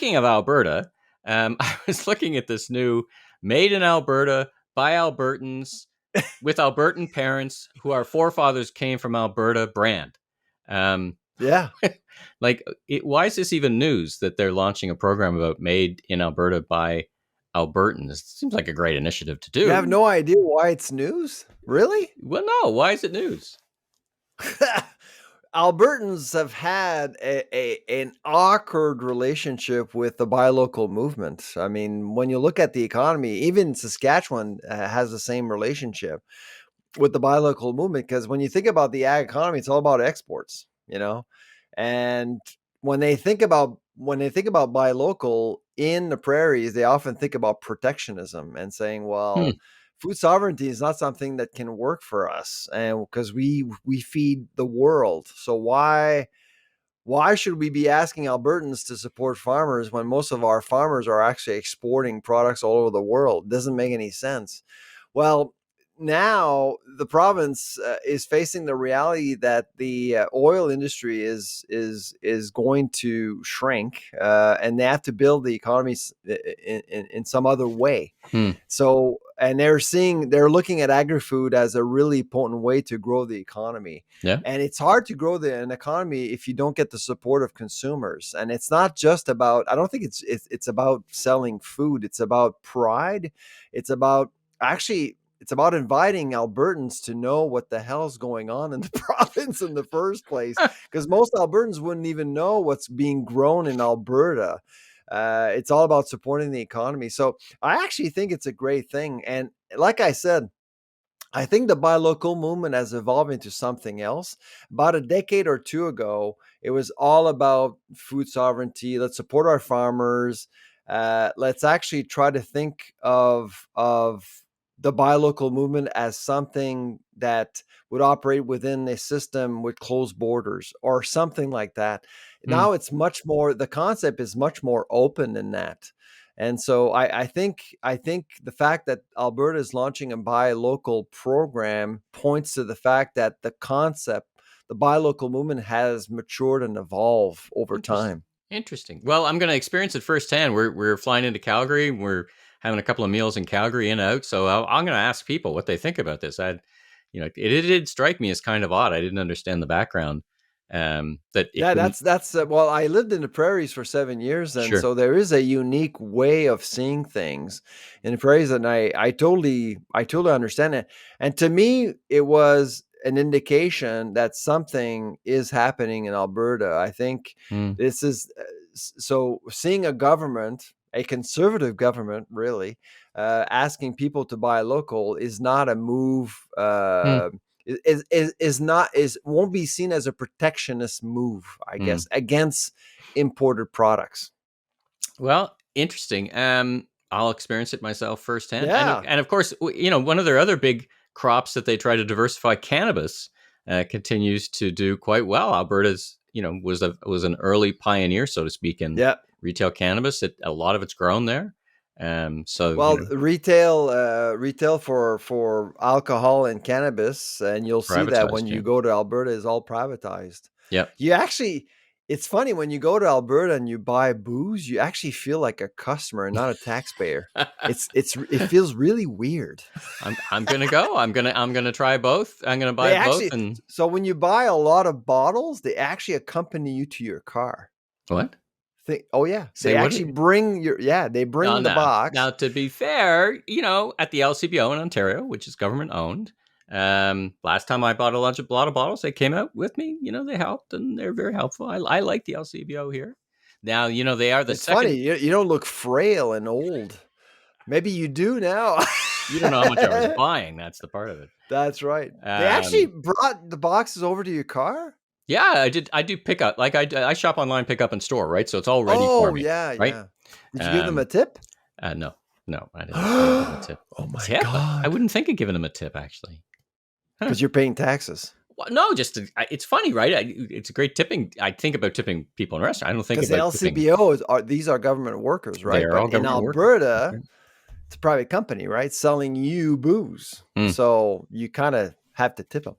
speaking of Alberta, I was looking at this new "Made in Alberta by Albertans with Albertan parents who our forefathers came from Alberta" brand. Um, Yeah. why is this even news that they're launching a program about "Made in Alberta by Albertans"? It seems like a great initiative to You have do. no idea why it's news? Really? Well, no, why is it news? Albertans have had an awkward relationship with the buy local movement. I mean, when you look at the economy, even Saskatchewan has the same relationship with the buy local movement, because when you think about the ag economy, it's all about exports, and when they think about buy local in the prairies, they often think about protectionism and saying, Hmm. well, food sovereignty is not something that can work for us, and because we feed the world, so why should we be asking Albertans to support farmers when most of our farmers are actually exporting products all over the world? It doesn't make any sense. Well, now the province is facing the reality that the oil industry is going to shrink, and they have to build the economy in some other way. Hmm. So, and they're looking at agri-food as a really potent way to grow the economy. Yeah. And it's hard to grow an economy if you don't get the support of consumers. And it's not just about, I don't think it's about selling food. It's about pride. It's about actually, it's about inviting Albertans to know what the hell's going on in the province in the first place, because most Albertans wouldn't even know what's being grown in Alberta. It's all about supporting the economy. So I actually think it's a great thing. And like I said, I think the buy local movement has evolved into something else. About a decade or two ago, it was all about food sovereignty. Let's support our farmers. Let's actually try to think of the buy local movement as something that would operate within a system with closed borders or something like that. Hmm. Now it's much more. The concept is much more open than that. And so I think the fact that Alberta is launching a buy local program points to the fact that the concept, the buy local movement, has matured and evolved over Interesting. time. Interesting. Well, I'm going to experience it firsthand. We're flying into Calgary. We're having a couple of meals in Calgary in and out. So I'm going to ask people what they think about this. It did strike me as kind of odd. I didn't understand the background. That it Yeah, couldn't. that's well, I lived in the prairies for 7 years, and Sure. so there is a unique way of seeing things in the prairies, and I totally understand it. And to me, it was an indication that something is happening in Alberta. I think Hmm. this is so seeing a government, a conservative government, really asking people to buy local is not a move. Hmm. Is not is won't be seen as a protectionist move, I Hmm. guess, against imported products. Well, interesting. I'll experience it myself firsthand. And Yeah. and of course, one of their other big crops that they try to diversify, cannabis, continues to do quite well. Alberta's, was an early pioneer, so to speak, in Yeah. retail cannabis. A lot of it's grown there. So Well, retail for alcohol and cannabis, and you'll see that privatized. when Yeah. you go to Alberta, is all privatized. Yep. You actually, it's funny when you go to Alberta and you buy booze, you actually feel like a customer and not a taxpayer. It feels really weird. I'm gonna go. I'm gonna try both. I'm gonna buy They both. actually, And so when you buy a lot of bottles, they actually accompany you to your car. what? Oh yeah, Say they what? actually bring they Now, bring the now, box. now, to be fair, at the LCBO in Ontario, which is government owned, last time I bought a lot of bottles, they came out with me. They helped, and they're very helpful. I like the LCBO here. Now, they are the It's funny, second. you don't look frail and old. Maybe you do now. You don't know how much I was buying. That's the part of it. That's right. They actually Um, brought the boxes over to your car? yeah, I did. I do pick up. Like I shop online, pick up in store, right? So it's all ready for Oh, me, yeah, right? yeah. Did you give them a Um, tip? no, no, I didn't give them a tip. Oh my Tip? I god. wouldn't think of giving them a tip, actually. Huh. Because you're paying taxes. Well, no, it's funny, right? It's a great tipping. I think about tipping people in a restaurant. I don't think Because the about tipping. LCBO these are government workers, They right? are But all in government workers. That's Alberta, right. it's a private company, right? Selling you booze. Hmm. So you kind of have to tip them.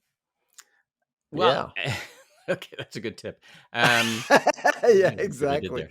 Well, Yeah. okay, that's a good tip. Um, Yeah, see what I did exactly. there.